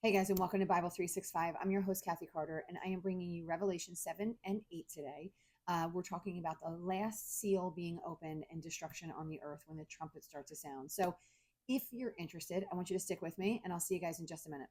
Hey guys, and welcome to Bible 365. I'm your host, Kathy Carter, and I am bringing you Revelation 7 and 8 today. We're talking about the last seal being opened and destruction on the earth when the trumpet starts to sound. So, if you're interested, I want you to stick with me, and I'll see you guys in just a minute.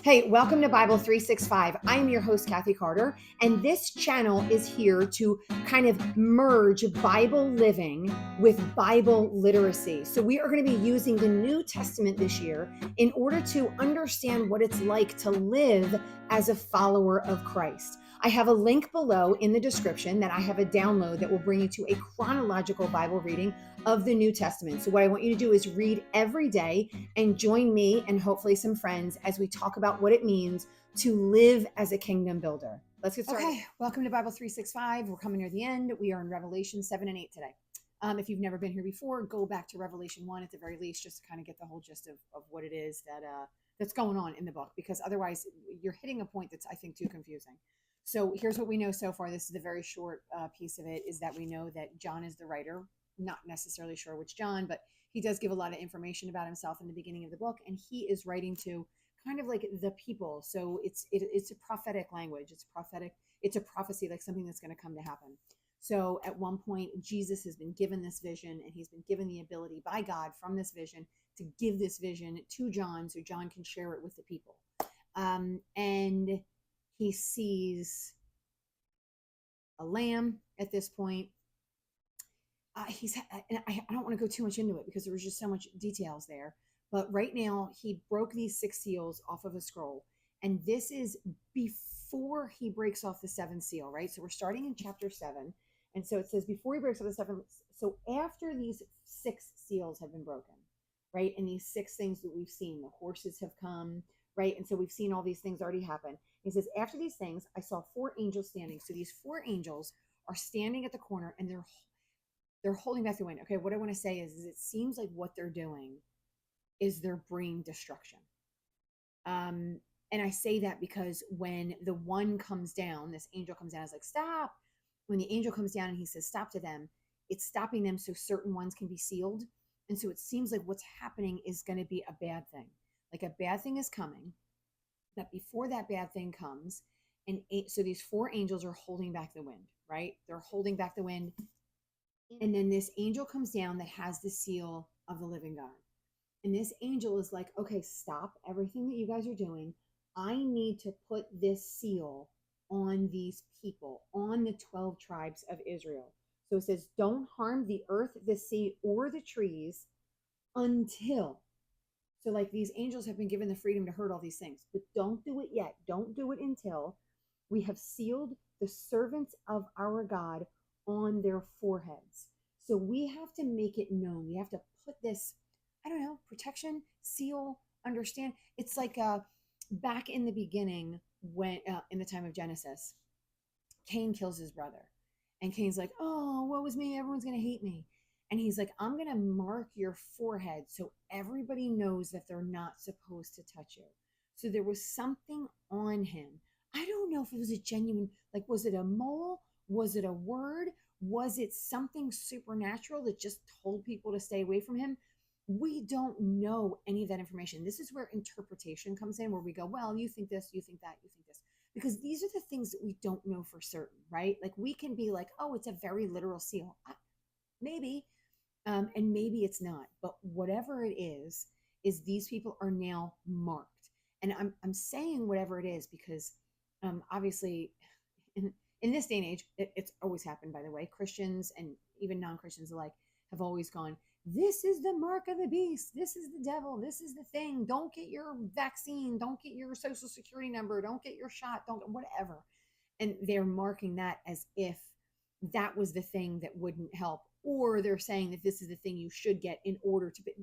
Hey, welcome to Bible 365. I am your host, Kathy Carter, and this channel is here to kind of merge Bible living with Bible literacy. So, we are going to be using the New Testament this year in order to understand what it's like to live as a follower of Christ. I have a link below in the description that I have a download that will bring you to a chronological Bible reading of the New Testament. So, what I want you to do is read every day and join me and hopefully some friends as we talk about what it means to live as a kingdom builder. Let's get started. Okay, welcome to Bible 365. We're coming near the end. We are in Revelation 7 and 8 today. If you've never been here before, go back to Revelation 1 at the very least, just to kind of get the whole gist of what it is that's going on in the book, because otherwise you're hitting a point that's, I think, too confusing. So here's what we know so far. This is the very short piece of it, is that we know that John is the writer. Not necessarily sure which John, but he does give a lot of information about himself in the beginning of the book, and he is writing to kind of like the people. So it's a prophetic language. It's prophetic. It's a prophecy, like something that's going to come to happen. So at one point, Jesus has been given this vision, and he's been given the ability by God from this vision to give this vision to John so John can share it with the people. And he sees a lamb at this point. I don't want to go too much into it because there was just so much details there. But right now, he broke these 6 seals off of a scroll. And this is before he breaks off the 7th seal, right? So we're starting in chapter 7. And so it says, before he breaks off the 7th, so after these 6 seals have been broken, right? And these 6 things that we've seen, the horses have come, right? And so we've seen all these things already happen. He says, after these things, I saw 4 angels standing. So these 4 angels are standing at the corner, and they're holding back the wind. Okay, what I want to say is it seems like what they're doing is they're bringing destruction. And I say that because when the one comes down, this angel comes down, it's like, stop. When the angel comes down and he says, stop to them, it's stopping them so certain ones can be sealed. And so it seems like what's happening is going to be a bad thing. Like a bad thing is coming. But before that bad thing comes, and so these 4 angels are holding back the wind, right? They're holding back the wind. And then this angel comes down that has the seal of the living God. And this angel is like, okay, stop everything that you guys are doing. I need to put this seal on these people, on the 12 tribes of Israel. So it says, don't harm the earth, the sea, or the trees until. So, like, these angels have been given the freedom to hurt all these things, but don't do it yet. Don't do it until we have sealed the servants of our God on their foreheads. So we have to make it known. We have to put this, I don't know, protection, seal, understand. It's like back in the beginning, when in the time of Genesis, Cain kills his brother. And Cain's like, oh, what was me? Everyone's going to hate me. And he's like, I'm going to mark your forehead so everybody knows that they're not supposed to touch you. So there was something on him. I don't know if it was a genuine, like, was it a mole? Was it a word? Was it something supernatural that just told people to stay away from him? We don't know any of that information. This is where interpretation comes in, where we go, well, you think this, you think that, you think this. Because these are the things that we don't know for certain, right? Like we can be like, oh, it's a very literal seal. Maybe, and maybe it's not. But whatever it is these people are now marked. And I'm saying whatever it is because obviously in this day and age, it's always happened, by the way. Christians and even non-Christians alike have always gone, this is the mark of the beast. This is the devil. This is the thing. Don't get your vaccine. Don't get your social security number. Don't get your shot. Don't, whatever. And they're marking that as if that was the thing that wouldn't help. Or they're saying that this is the thing you should get in order to be.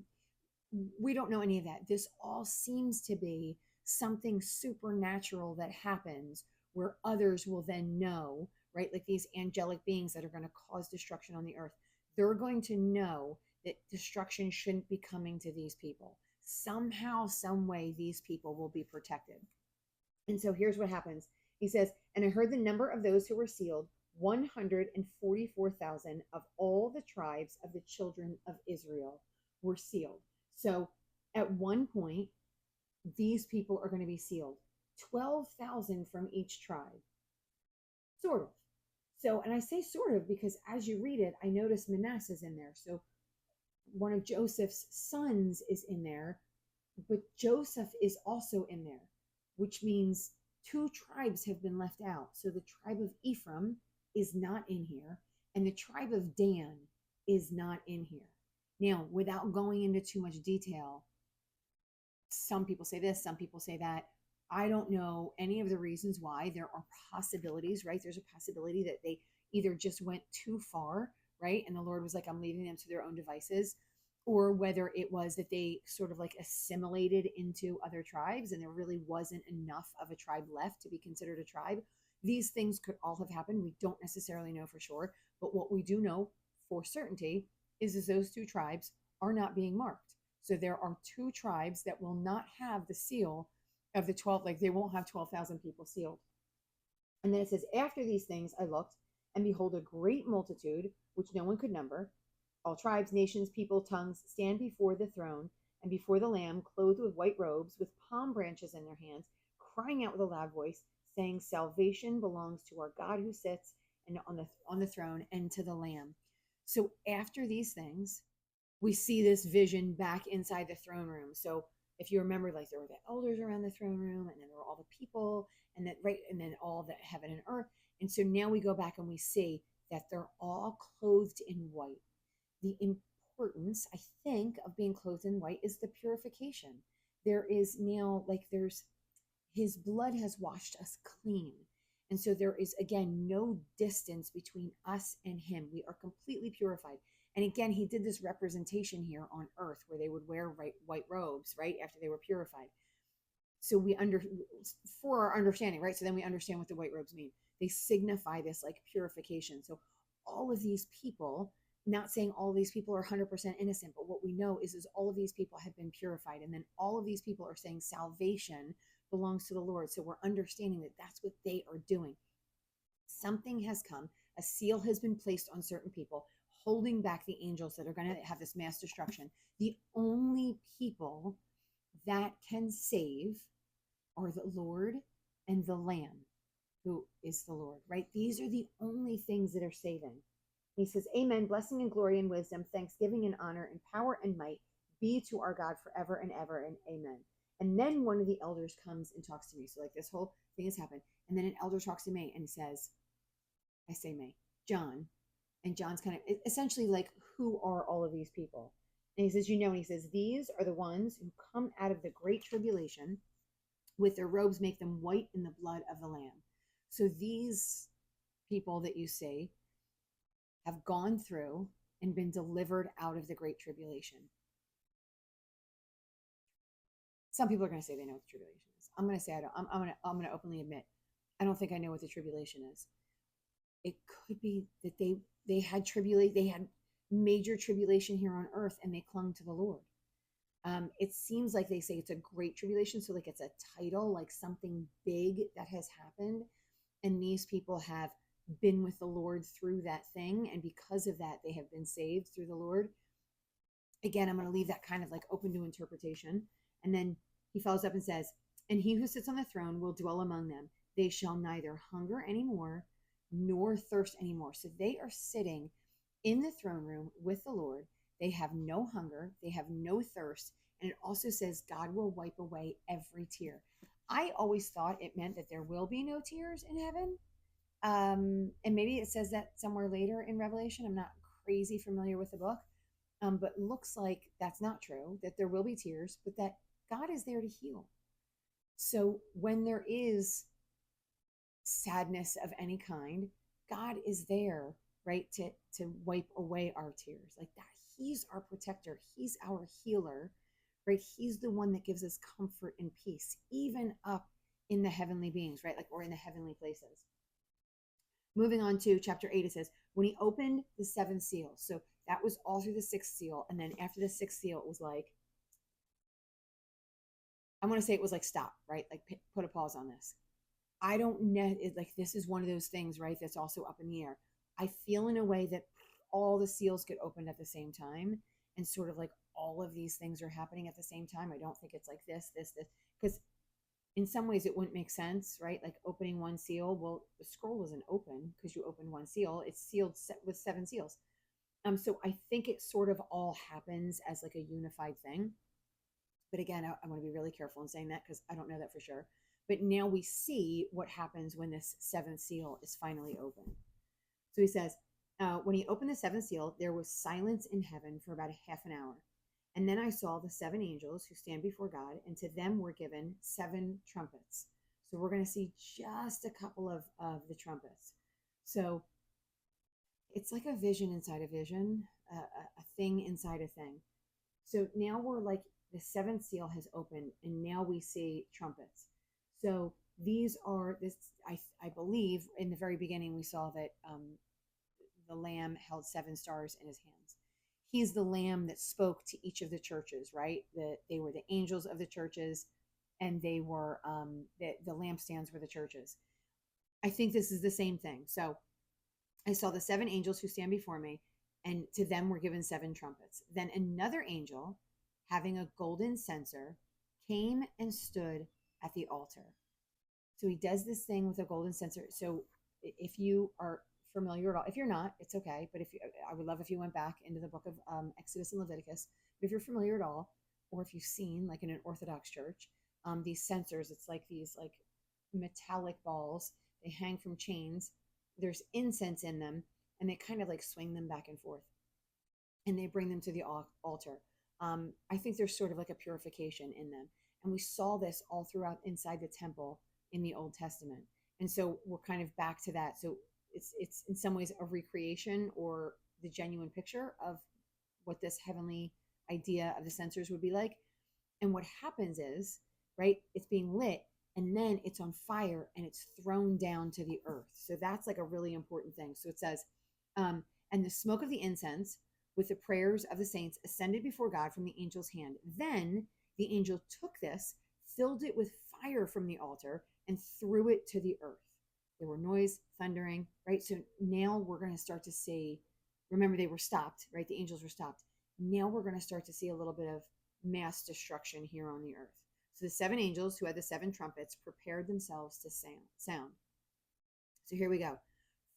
We don't know any of that. This all seems to be something supernatural that happens where others will then know, right? Like these angelic beings that are going to cause destruction on the earth. They're going to know that destruction shouldn't be coming to these people. Somehow, some way, these people will be protected. And so here's what happens. He says, and I heard the number of those who were sealed, 144,000 of all the tribes of the children of Israel were sealed. So at one point, these people are going to be sealed. 12,000 from each tribe, sort of. So, and I say sort of because as you read it, I notice Manasseh's in there. So one of Joseph's sons is in there, but Joseph is also in there, which means two tribes have been left out. So the tribe of Ephraim is not in here, and the tribe of Dan is not in here. Now, without going into too much detail, some people say this, some people say that. I don't know any of the reasons why. There are possibilities, right? There's a possibility that they either just went too far, right? And the Lord was like, I'm leaving them to their own devices, or whether it was that they sort of like assimilated into other tribes and there really wasn't enough of a tribe left to be considered a tribe. These things could all have happened. We don't necessarily know for sure, but what we do know for certainty is those two tribes are not being marked. So there are two tribes that will not have the seal of the 12, like they won't have 12,000 people sealed. And then it says, after these things I looked, and behold, a great multitude, which no one could number, all tribes, nations, people, tongues, stand before the throne and before the Lamb, clothed with white robes, with palm branches in their hands, crying out with a loud voice, saying, Salvation belongs to our God who sits and on the throne and to the Lamb. So after these things, we see this vision back inside the throne room. So if you remember, like there were the elders around the throne room, and then there were all the people, and then right, and then all the heaven and earth. And so now we go back and we see that they're all clothed in white. The importance, I think, of being clothed in white is the purification. There is now like there's his blood has washed us clean. And so there is, again, no distance between us and him. We are completely purified. And again, he did this representation here on earth where they would wear white robes, right, after they were purified. So for our understanding, right? So then we understand what the white robes mean. They signify this like purification. So all of these people, not saying all of these people are 100% innocent, but what we know is all of these people have been purified. And then all of these people are saying salvation belongs to the Lord. So we're understanding that that's what they are doing. Something has come, a seal has been placed on certain people, holding back the angels that are going to have this mass destruction. The only people that can save are the Lord and the Lamb, who is the Lord, right? These are the only things that are saving. He says, Amen, blessing and glory and wisdom, thanksgiving and honor and power and might be to our God forever and ever, and amen. And then one of the elders comes and talks to me. So like this whole thing has happened. And then an elder talks to me and says, I say May, John. And John's kind of essentially like, who are all of these people? And he says, and he says, these are the ones who come out of the great tribulation with their robes, make them white in the blood of the Lamb. So these people that you see have gone through and been delivered out of the great tribulation. Some people are going to say they know what the tribulation is. I'm going to say I don't. I'm going to openly admit I don't think I know what the tribulation is. It could be that they had major tribulation here on earth and they clung to the Lord. It seems like they say it's a great tribulation, so like it's a title, like something big that has happened, and these people have been with the Lord through that thing, and because of that they have been saved through the Lord. Again, I'm going to leave that kind of like open to interpretation. And then he follows up and says, and he who sits on the throne will dwell among them. They shall neither hunger anymore nor thirst anymore. So they are sitting in the throne room with the Lord. They have no hunger, they have no thirst. And it also says God will wipe away every tear. I always thought it meant that there will be no tears in heaven. And maybe it says that somewhere later in Revelation. I'm not crazy familiar with the book. But looks like that's not true, that there will be tears, but that God is there to heal. So when there is sadness of any kind, God is there, right, to wipe away our tears. Like that, he's our protector, he's our healer, right? He's the one that gives us comfort and peace, even up in the heavenly beings, right? Like, or in the heavenly places. Moving on to chapter 8, it says, when he opened the seventh seal. So that was all through the sixth seal. And then after the sixth seal, it was like, I want to say it was like, stop, right? Like put a pause on this. I don't know. Like, this is one of those things, right? That's also up in the air. I feel in a way that all the seals get opened at the same time. And sort of like all of these things are happening at the same time. I don't think it's like this, because in some ways it wouldn't make sense, right? Like opening one seal. Well, the scroll isn't open because you open one seal. It's sealed with seven seals. So I think it sort of all happens as like a unified thing. But again, I want to be really careful in saying that because I don't know that for sure. But now we see what happens when this seventh seal is finally opened. So he says, when he opened the seventh seal, there was silence in heaven for about a half an hour. And then I saw the seven angels who stand before God, and to them were given seven trumpets. So we're going to see just a couple of the trumpets. So it's like a vision inside a vision, a thing inside a thing. So now we're like the seventh seal has opened, and now we see trumpets. So these are this. I believe in the very beginning we saw that the Lamb held seven stars in his hands. He's the Lamb that spoke to each of the churches, right? That they were the angels of the churches, and they were the lampstands were the churches. I think this is the same thing. So I saw the seven angels who stand before me, and to them were given seven trumpets. Then another angel, having a golden censer, came and stood at the altar. So he does this thing with a golden censer. So if you are familiar at all, if you're not, it's okay. But if you, I would love if you went back into the book of Exodus and Leviticus. But if you're familiar at all, or if you've seen like in an Orthodox church, these censers, it's like these like metallic balls. They hang from chains. There's incense in them, and they kind of like swing them back and forth, and they bring them to the altar. I think there's sort of like a purification in them, and we saw this all throughout inside the temple in the Old Testament. And so we're kind of back to that. So it's in some ways a recreation or the genuine picture of what this heavenly idea of the censers would be like. And what happens is, right, it's being lit and then it's on fire and it's thrown down to the earth. So that's like a really important thing. So it says, and the smoke of the incense with the prayers of the saints ascended before God from the angel's hand. Then the angel took this, filled it with fire from the altar, and threw it to the earth. There were noise, thundering, right? So now we're going to start to see, remember they were stopped, right? The angels were stopped. Now we're going to start to see a little bit of mass destruction here on the earth. So the seven angels who had the seven trumpets prepared themselves to sound. So here we go.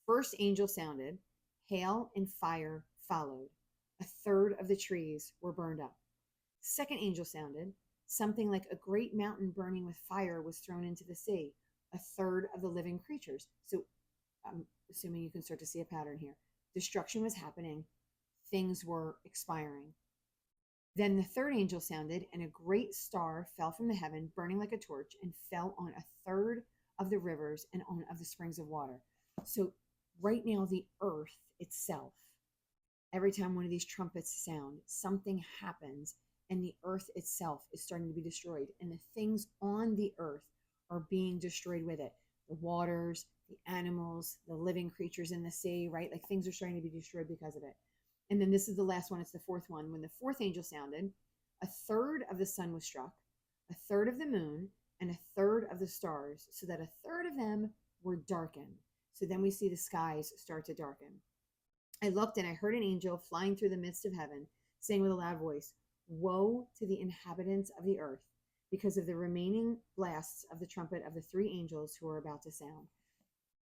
First angel sounded, hail and fire followed. A third of the trees were burned up. Second angel sounded, something like a great mountain burning with fire was thrown into the sea. A third of the living creatures. So I'm assuming you can start to see a pattern here. Destruction was happening. Things were expiring. Then the third angel sounded, and a great star fell from the heaven, burning like a torch, and fell on a third of the rivers and on of the springs of water. So right now, the earth itself, every time one of these trumpets sound, something happens, and the earth itself is starting to be destroyed. And the things on the earth are being destroyed with it. The waters, the animals, the living creatures in the sea, right? Like things are starting to be destroyed because of it. And then this is the last one. It's the fourth one. When the fourth angel sounded, a third of the sun was struck, a third of the moon, and a third of the stars, so that a third of them were darkened. So then we see the skies start to darken. I looked and I heard an angel flying through the midst of heaven, saying with a loud voice, woe to the inhabitants of the earth, because of the remaining blasts of the trumpet of the three angels who are about to sound.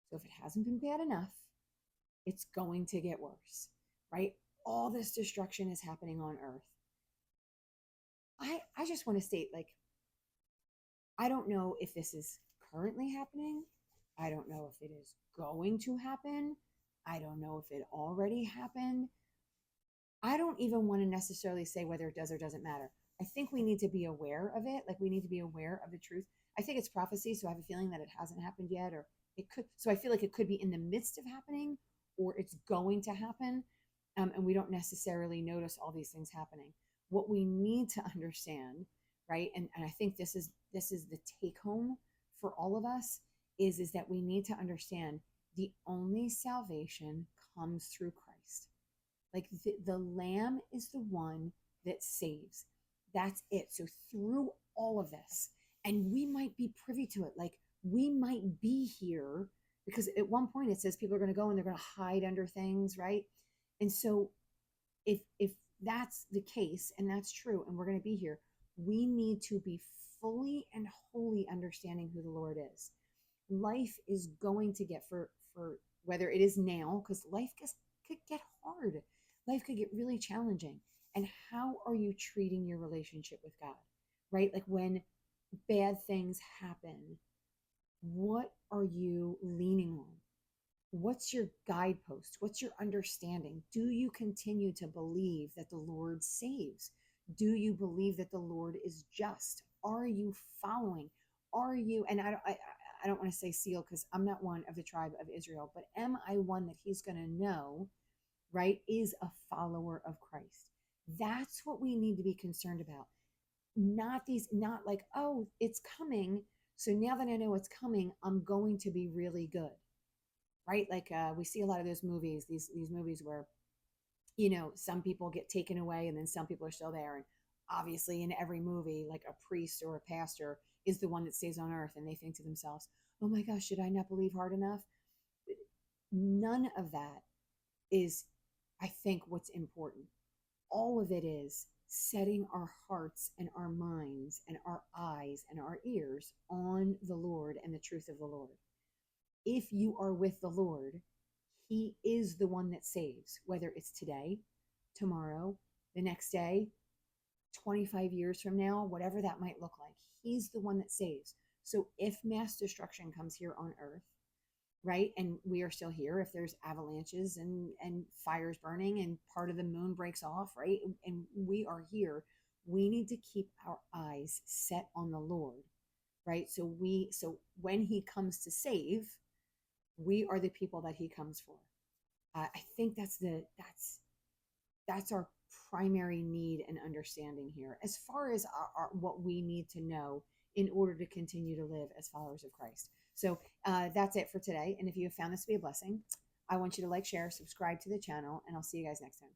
So if it hasn't been bad enough, it's going to get worse, right? All this destruction is happening on earth. I just want to state, like, I don't know if this is currently happening. I don't know if it is going to happen. I don't know if it already happened. I don't even want to necessarily say whether it does or doesn't matter. I think we need to be aware of it. Like we need to be aware of the truth. I think it's prophecy, so I have a feeling that it hasn't happened yet, or it could. So I feel like it could be in the midst of happening, or it's going to happen, and we don't necessarily notice all these things happening. What we need to understand, right? And I think this is the take home for all of us is that we need to understand the only salvation comes through Christ. Like the Lamb is the one that saves. That's it. So through all of this, and we might be privy to it, like we might be here because at one point it says people are going to go and they're going to hide under things, right? And so if that's the case and that's true and we're going to be here, we need to be fully and wholly understanding who the Lord is. Life is going to get for whether it is now, because could get hard. Life could get really challenging. And how are you treating your relationship with God? Right? Like when bad things happen, what are you leaning on? What's your guidepost? What's your understanding? Do you continue to believe that the Lord saves? Do you believe that the Lord is just? Are you following? Are you, and I don't want to say seal because I'm not one of the tribe of Israel, but am I one that he's going to know, right, is a follower of Christ? That's what we need to be concerned about. Not like, oh, it's coming. So now that I know it's coming, I'm going to be really good, right? Like we see a lot of those movies, these movies where some people get taken away and then some people are still there. And obviously, in every movie, like a priest or a pastor is the one that stays on earth, and they think to themselves, "Oh my gosh, should I not believe hard enough?" None of that is, I think, what's important. All of it is setting our hearts and our minds and our eyes and our ears on the Lord and the truth of the Lord. If you are with the Lord, he is the one that saves, whether it's today, tomorrow, the next day, 25 years from now, whatever that might look like. He's the one that saves. So if mass destruction comes here on earth, right, and we are still here, if there's avalanches and fires burning and part of the moon breaks off, right, and we are here, we need to keep our eyes set on the Lord, right? So when he comes to save, we are the people that he comes for. I think that's our primary need and understanding here, as far as what we need to know in order to continue to live as followers of Christ. So that's it for today. And if you have found this to be a blessing, I want you to like, share, subscribe to the channel, and I'll see you guys next time.